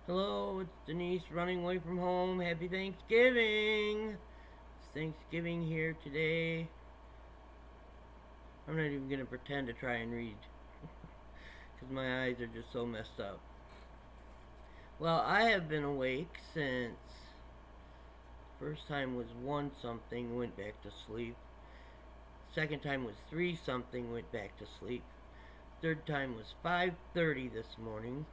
Hello, it's Denise running away from home. Happy Thanksgiving! It's Thanksgiving here today. I'm not even going to pretend to try and read because my eyes are just so messed up. Well, I have been awake since first time was 1 something, went back to sleep. Second time was 3 something, went back to sleep. Third time was 5:30 this morning,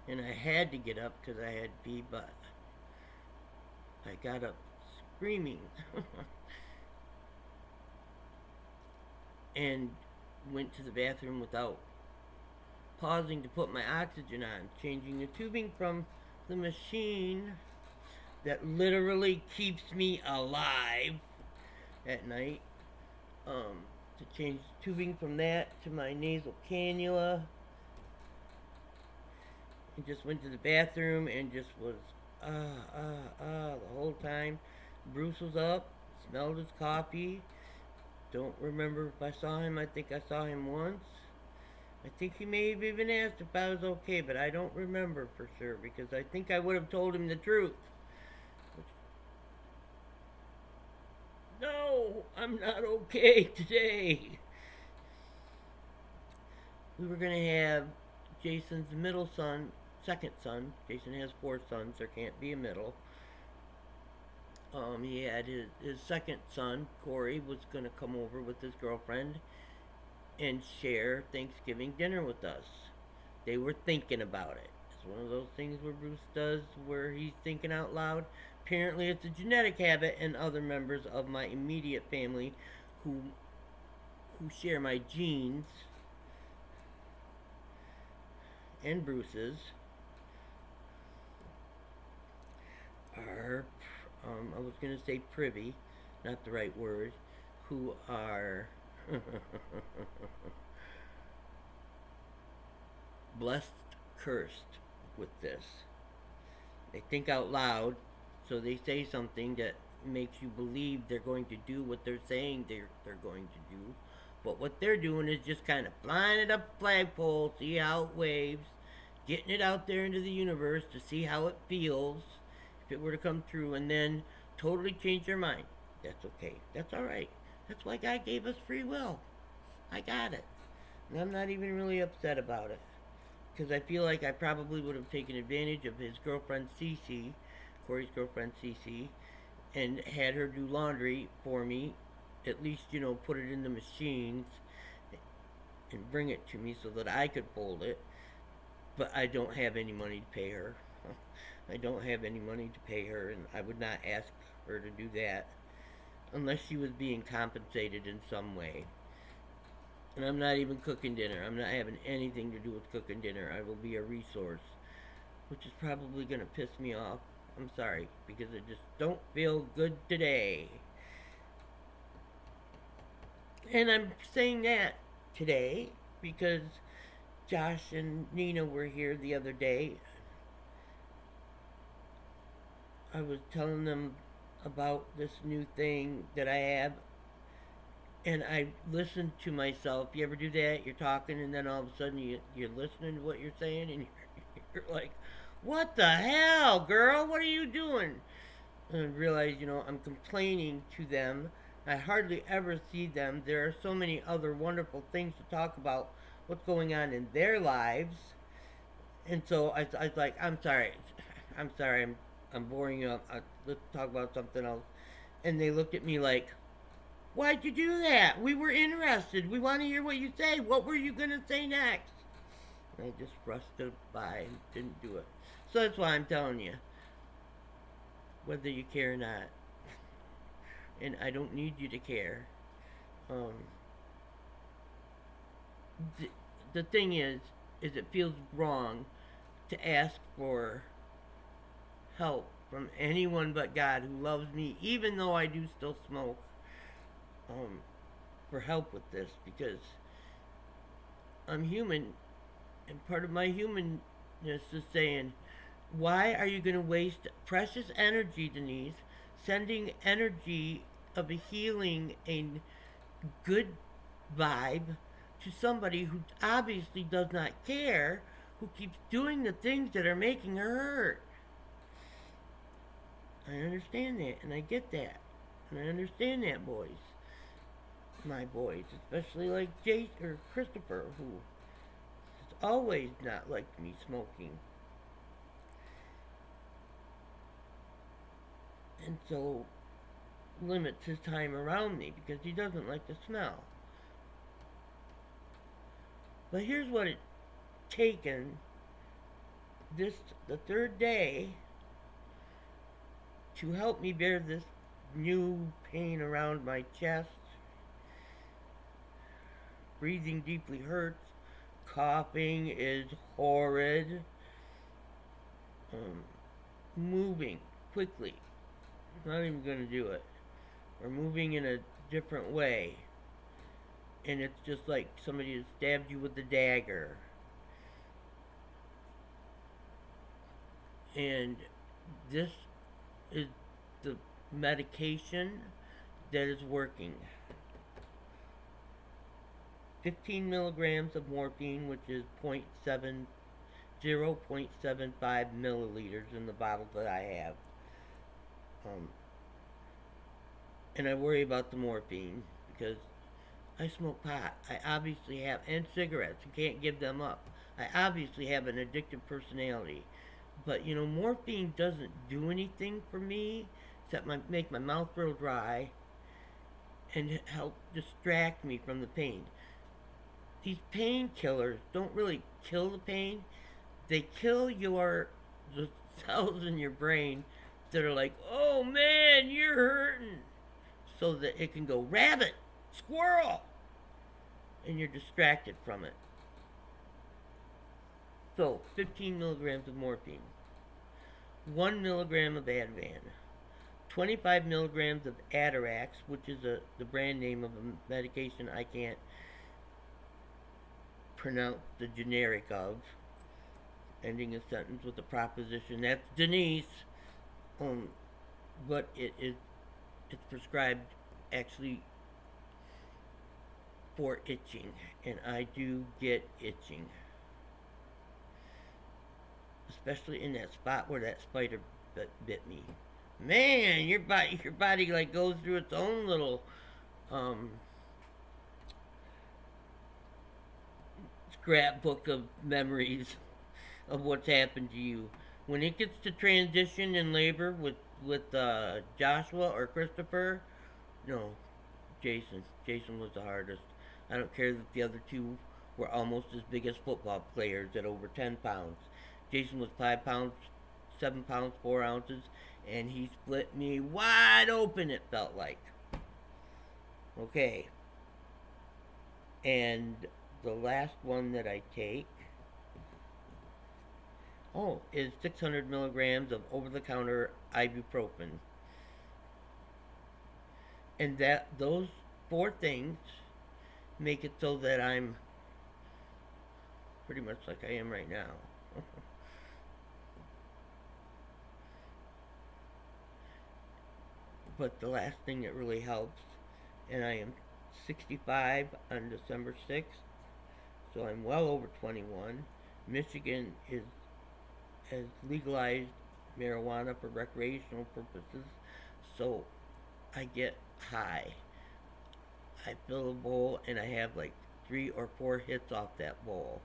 and I had to get up because I had pee, but I got up screaming and went to the bathroom without pausing to put my oxygen on, changing the tubing from the machine that literally keeps me alive at night, to change the tubing from that to my nasal cannula, and just went to the bathroom and just was the whole time. Bruce was up, smelled his coffee. Don't remember if I saw him. I think I saw him once. I think he may have even asked if I was okay, but I don't remember for sure because I think I would have told him the truth. No, I'm not okay today. We were going to have Jason's middle son, second son. Jason has 4 sons, there can't be a middle. He had his second son, Corey, was going to come over with his girlfriend and share Thanksgiving dinner with us. They were thinking about it. It's one of those things where Bruce does where he's thinking out loud. Apparently, it's a genetic habit, and other members of my immediate family who share my genes and Bruce's are, I was going to say privy, not the right word, who are blessed, cursed with this. They think out loud, so they say something that makes you believe they're going to do what they're saying they're going to do. But what they're doing is just kind of flying it up a flagpole, see how it waves, getting it out there into the universe to see how it feels if it were to come true, and then totally change their mind. That's okay. That's all right. That's why God gave us free will. I got it. And I'm not even really upset about it. Because I feel like I probably would have taken advantage of his girlfriend Cece, Corey's girlfriend Cece, and had her do laundry for me. At least, put it in the machines and bring it to me so that I could fold it. But I don't have any money to pay her. I don't have any money to pay her, and I would not ask her to do that unless she was being compensated in some way. And I'm not even cooking dinner. I'm not having anything to do with cooking dinner. I will be a resource, which is probably going to piss me off. I'm sorry, because I just don't feel good today. And I'm saying that today because Josh and Nina were here the other day. I was telling them about this new thing that I have, and I listened to myself. You ever do that? You're talking, and then all of a sudden you're listening to what you're saying, and you're like, what the hell, girl? What are you doing? And I realize, I'm complaining to them. I hardly ever see them. There are so many other wonderful things to talk about what's going on in their lives. And so I was like, I'm sorry. I'm boring you. Let's talk about something else. And they looked at me like, why'd you do that? We were interested. We want to hear what you say. What were you going to say next? And I just brushed it by and didn't do it. So that's why I'm telling you, whether you care or not. And I don't need you to care. Um, the thing is it feels wrong to ask for help from anyone but God who loves me, even though I do still smoke, for help with this because I'm human, and part of my humanness is saying, why are you going to waste precious energy, Denise, sending energy of a healing and good vibe to somebody who obviously does not care, who keeps doing the things that are making her hurt. I understand that, and I get that. And I understand that, boys. My boys, especially like Jace or Christopher, who has always not liked me smoking. And so limits his time around me because he doesn't like the smell. But here's what it's taken this the third day to help me bear this new pain around my chest. Breathing deeply hurts. Coughing is horrid. Moving quickly. I'm not even going to do it. Or moving in a different way. And it's just like somebody has stabbed you with a dagger. And this is the medication that is working. 15 milligrams of morphine, which is 0.75 milliliters in the bottle that I have. And I worry about the morphine because I smoke pot. I obviously have, and cigarettes, and can't give them up. I obviously have an addictive personality. But, morphine doesn't do anything for me except make my mouth real dry and help distract me from the pain. These painkillers don't really kill the pain. They kill the cells in your brain that are like, oh man, you're hurting. So that it can go, rabbit, squirrel, and you're distracted from it. So, 15 milligrams of morphine, 1 milligram of Ativan, 25 milligrams of Atarax, which is the brand name of a medication I can't pronounce the generic of, ending a sentence with a proposition. That's Denise. But it's prescribed actually for itching, and I do get itching, especially in that spot where that spider bit me. Man, your body like goes through its own little scrapbook of memories of what's happened to you. When it gets to transition in labor with Joshua or Christopher, no, Jason. Jason was the hardest. I don't care that the other two were almost as big as football players at over 10 pounds. Jason was 5 pounds, 7 pounds, 4 ounces, and he split me wide open, it felt like. Okay. And the last one that I take is 600 milligrams of over-the-counter ibuprofen. And those 4 things make it so that I'm pretty much like I am right now. But the last thing that really helps, and I am 65 on December 6th, so I'm well over 21. Michigan has legalized marijuana for recreational purposes, so I get high. I fill a bowl and I have like 3 or 4 hits off that bowl.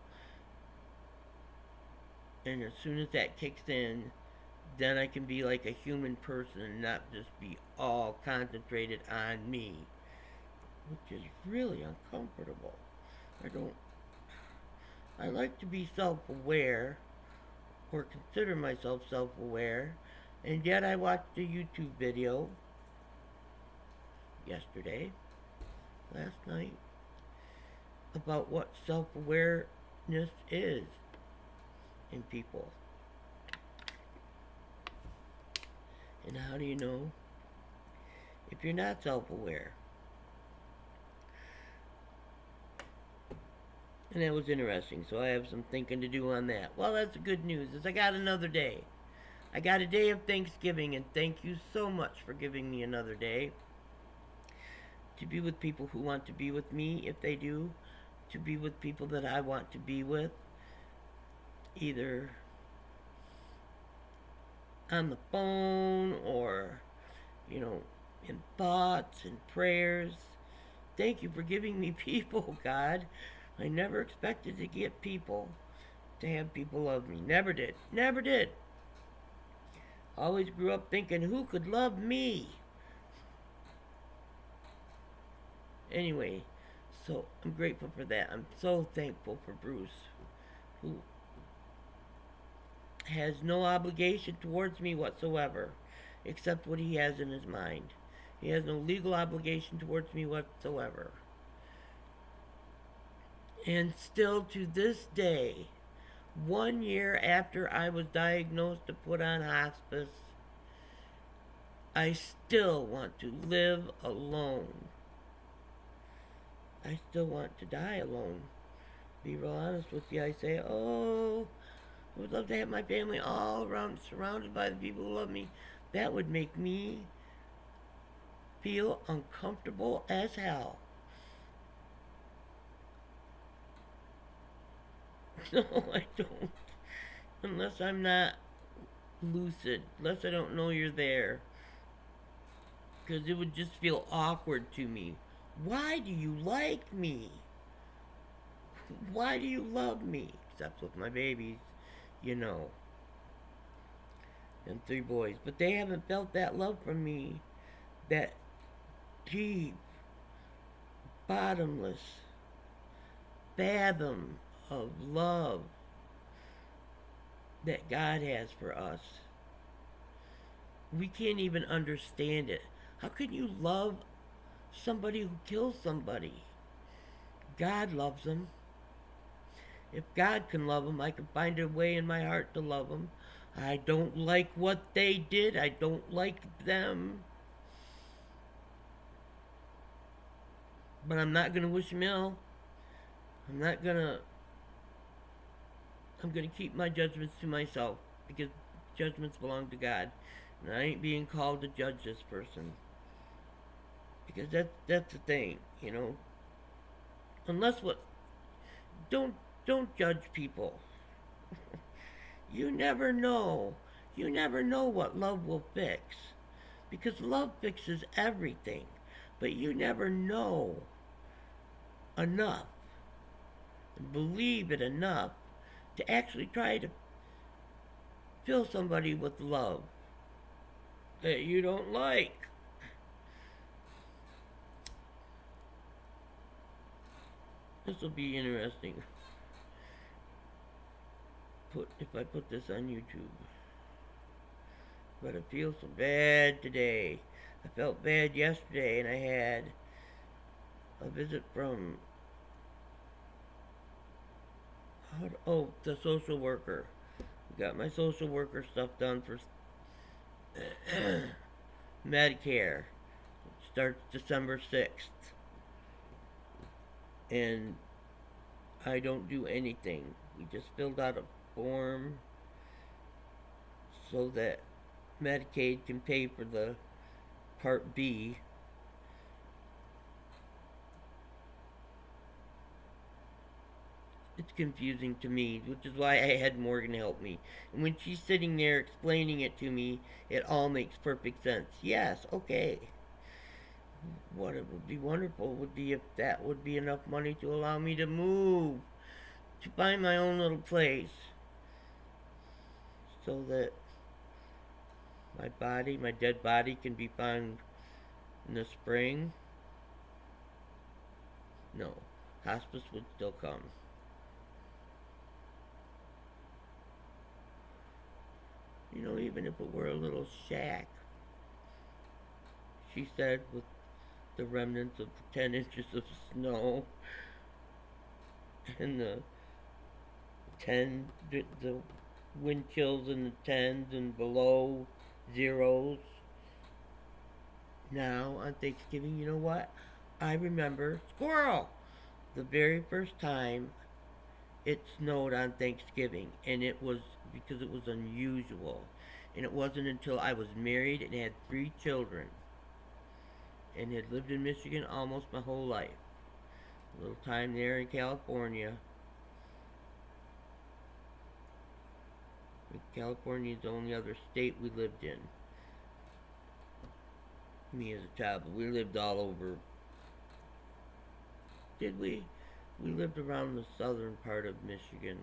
And as soon as that kicks in, then I can be like a human person and not just be all concentrated on me, which is really uncomfortable. I like to be self-aware, or consider myself self-aware, and yet I watched a YouTube video last night, about what self-awareness is in people. And how do you know if you're not self-aware? And that was interesting, so I have some thinking to do on that. Well, that's the good news, is I got another day. I got a day of Thanksgiving, and thank you so much for giving me another day. To be with people who want to be with me, if they do. To be with people that I want to be with. either on the phone or, you know, in thoughts and prayers. Thank you for giving me people, God. I never expected to get people, to have people love me. Never did. Never did. Always grew up thinking, who could love me? Anyway, so I'm grateful for that. I'm so thankful for Bruce, who has no obligation towards me whatsoever, except what he has in his mind. He has no legal obligation towards me whatsoever. And still to this day, 1 year after I was diagnosed to put on hospice, I still want to live alone. I still want to die alone. Be real honest with you, I say, oh, I would love to have my family all around, surrounded by the people who love me. That would make me feel uncomfortable as hell. No, I don't. Unless I'm not lucid. Unless I don't know you're there. Because it would just feel awkward to me. Why do you like me? Why do you love me? Except with my babies, you know. And 3 boys. But they haven't felt that love from me. That deep, bottomless fathom of love that God has for us. We can't even understand it. How can you love somebody who kills somebody? God loves them. If God can love them, I can find a way in my heart to love them. I don't like what they did. I don't like them. But I'm not going to wish them ill. I'm going to keep my judgments to myself, because judgments belong to God. And I ain't being called to judge this person. Because that's the thing, you know. Unless what don't judge people. You never know. You never know what love will fix. Because love fixes everything. But you never know enough, believe it enough, to actually try to fill somebody with love that you don't like. This will be interesting. If I put this on YouTube. But I feel so bad today. I felt bad yesterday, and I had a visit from the social worker. Got my social worker stuff done for Medicare. It starts December 6th. And I don't do anything. We just filled out a form so that Medicaid can pay for the Part B. It's confusing to me, which is why I had Morgan help me. And when she's sitting there explaining it to me, it all makes perfect sense. Yes, okay. What it would be wonderful would be if that would be enough money to allow me to move, to find my own little place, so that my dead body, can be found in the spring. No, hospice would still come. You know, even if it were a little shack, she said, with the remnants of the 10 inches of snow and the wind chills in the 10s and below zeros. Now, on Thanksgiving, you know what? I remember squirrel! The very first time it snowed on Thanksgiving, and it was because it was unusual. And it wasn't until I was married and had 3 children and had lived in Michigan almost my whole life. A little time there in California. California is the only other state we lived in. Me as a child, but we lived all over. Did we? We lived around the southern part of Michigan.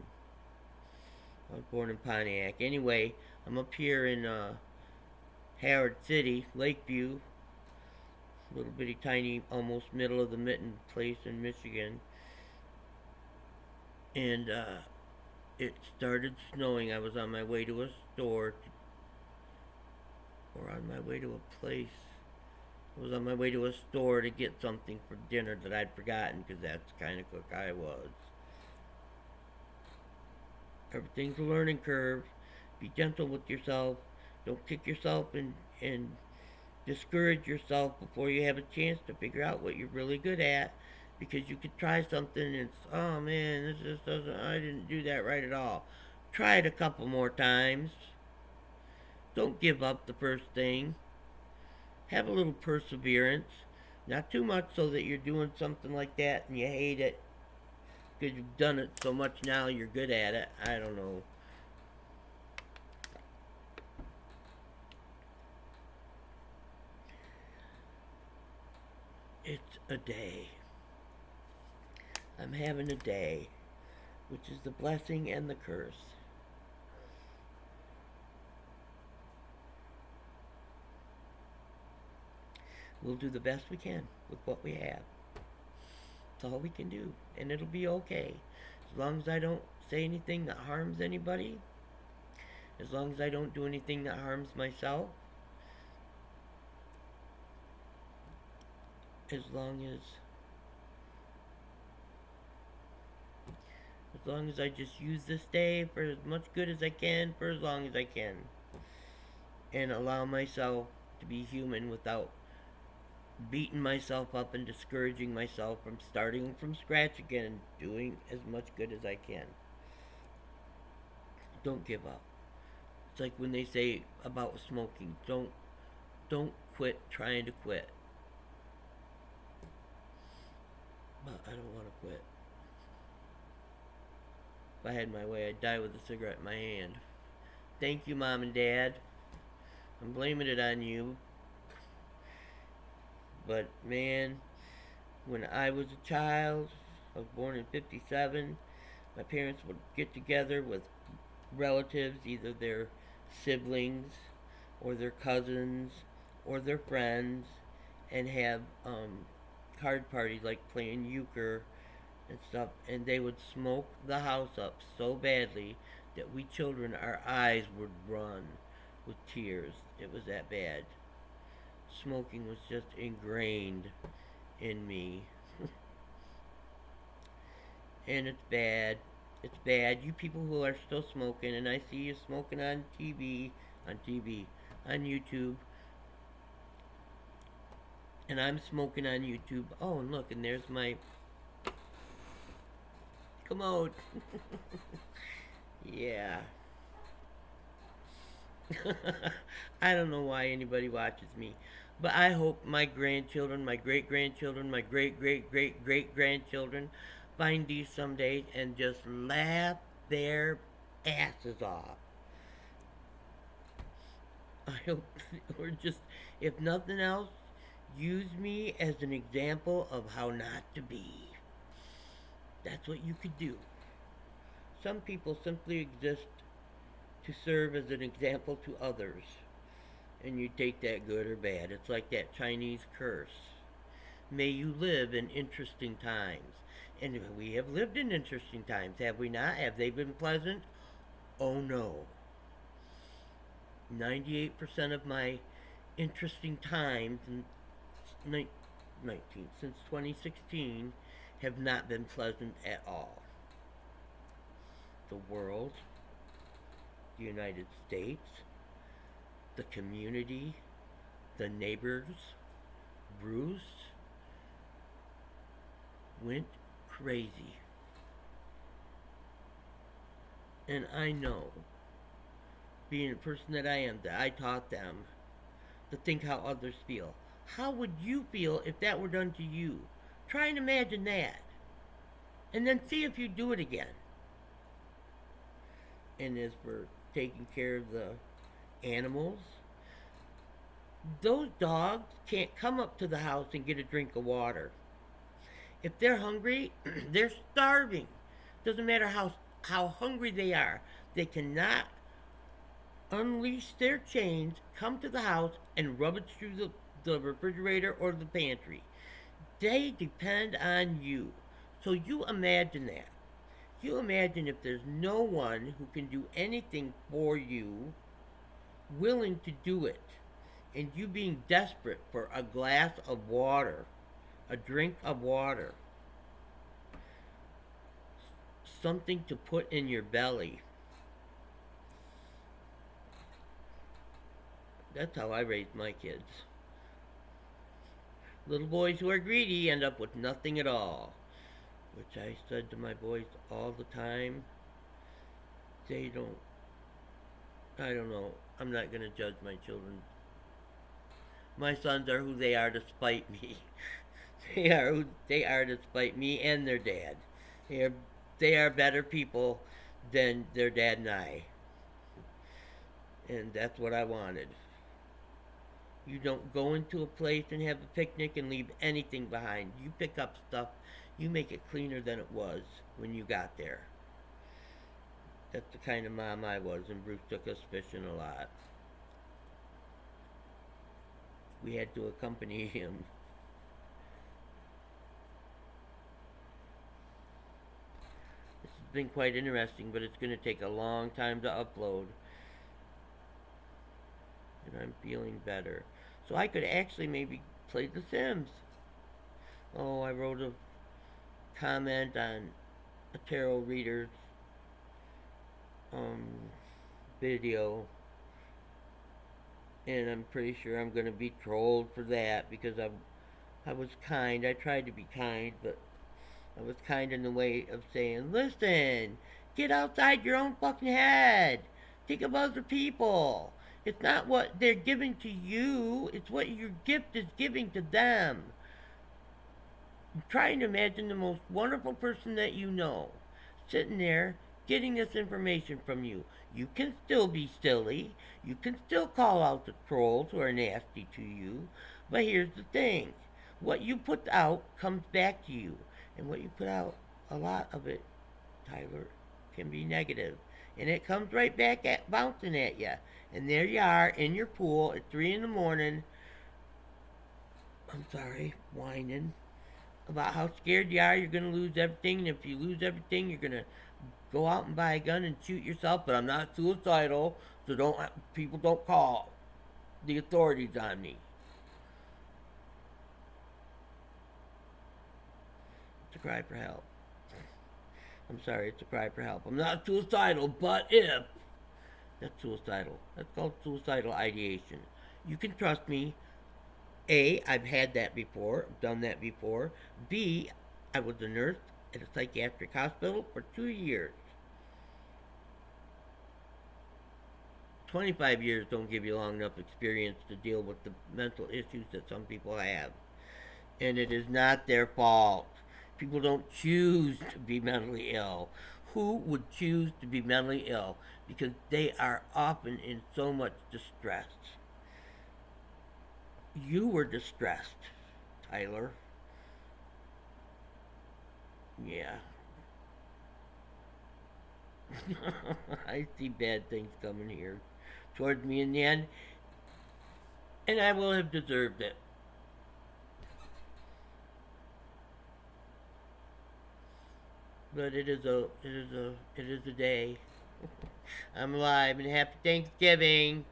I was born in Pontiac. Anyway, I'm up here in Howard City, Lakeview, little bitty tiny, almost middle of the mitten place in Michigan, and it started snowing. I was on my way to a store, or on my way to a place. I was on my way to a store to get something for dinner that I'd forgotten because that's the kind of cook I was. Everything's a learning curve. Be gentle with yourself. Don't kick yourself and discourage yourself before you have a chance to figure out what you're really good at. Because you could try something and it's, oh man, this just doesn't, I didn't do that right at all. Try it a couple more times. Don't give up the first thing. Have a little perseverance. Not too much so that you're doing something like that and you hate it because you've done it so much now you're good at it. I don't know. It's a day. I'm having a day, which is the blessing and the curse. We'll do the best we can with what we have. That's all we can do, and it'll be okay. As long as I don't say anything that harms anybody, as long as I don't do anything that harms myself, as long as I just use this day for as much good as I can for as long as I can, and allow myself to be human without beating myself up and discouraging myself from starting from scratch again and doing as much good as I can. Don't give up. It's like when they say about smoking, don't quit trying to quit. But I don't want to quit. If I had my way, I'd die with a cigarette in my hand. Thank you, Mom and Dad. I'm blaming it on you. But man, when I was a child, I was born in '57, my parents would get together with relatives, either their siblings or their cousins or their friends, and have card parties like playing euchre and stuff, and they would smoke the house up so badly that we children, our eyes would run with tears. It was that bad. Smoking was just ingrained in me. And it's bad. It's bad. You people who are still smoking, and I see you smoking on YouTube, and I'm smoking on YouTube. Oh, and look, and there's my commode. Yeah. I don't know why anybody watches me. But I hope my grandchildren, my great grandchildren, my great great great great grandchildren find these someday and just laugh their asses off. I hope, or just, if nothing else, use me as an example of how not to be. That's what you could do. Some people simply exist to serve as an example to others, and you take that good or bad. It's like that Chinese curse. May you live in interesting times. And we have lived in interesting times, have we not? Have they been pleasant? Oh no. 98% of my interesting times since 2016 have not been pleasant at all. The world, the United States, the community, the neighbors, Bruce, went crazy. And I know, being the person that I am, that I taught them to think how others feel. How would you feel if that were done to you? Try and imagine that. And then see if you do it again. And as for taking care of the animals, those dogs can't come up to the house and get a drink of water. If they're hungry, they're starving. Doesn't matter how hungry they are. They cannot unleash their chains, come to the house, and rub it through the refrigerator or the pantry. They depend on you. So you imagine that. You imagine if there's no one who can do anything for you, willing to do it, and you being desperate for a glass of water, a drink of water, something to put in your belly. That's how I raised my kids. Little boys who are greedy end up with nothing at all. Which I said to my boys all the time. They don't. I don't know. I'm not going to judge my children. My sons are who they are to spite me. They are who they are to spite me and their dad. They are, they are better people than their dad and I. And that's what I wanted. You don't go into a place and have a picnic and leave anything behind. You pick up stuff, you make it cleaner than it was when you got there. That's the kind of mom I was, and Bruce took us fishing a lot. We had to accompany him. This has been quite interesting, but it's going to take a long time to upload. And I'm feeling better. So I could actually maybe play The Sims. Oh, I wrote a comment on a tarot reader's video, and I'm pretty sure I'm gonna be trolled for that because I was kind. I tried to be kind, but I was kind in the way of saying, listen, get outside your own fucking head. Think of other people. It's not what they're giving to you, it's what your gift is giving to them. I'm trying to imagine the most wonderful person that you know sitting there getting this information from you. You can still be silly. You can still call out the trolls who are nasty to you. But here's the thing. What you put out comes back to you. And what you put out, a lot of it, Tyler, can be negative. And it comes right back at bouncing at you. And there you are in your pool at 3 in the morning. I'm sorry, whining about how scared you are. You're going to lose everything. And if you lose everything, you're going to go out and buy a gun and shoot yourself. But I'm not suicidal, so people don't call the authorities on me. It's a cry for help. I'm sorry, it's a cry for help. I'm not suicidal, but if. That's suicidal. That's called suicidal ideation. You can trust me. A, I've had that before, done that before. B, I was a nurse at a psychiatric hospital for 2 years. 25 years don't give you long enough experience to deal with the mental issues that some people have. And it is not their fault. People don't choose to be mentally ill. Who would choose to be mentally ill? Because they are often in so much distress. You were distressed, Tyler. Yeah. I see bad things coming here towards me in the end, and I will have deserved it. But it is a day. I'm alive, and happy Thanksgiving.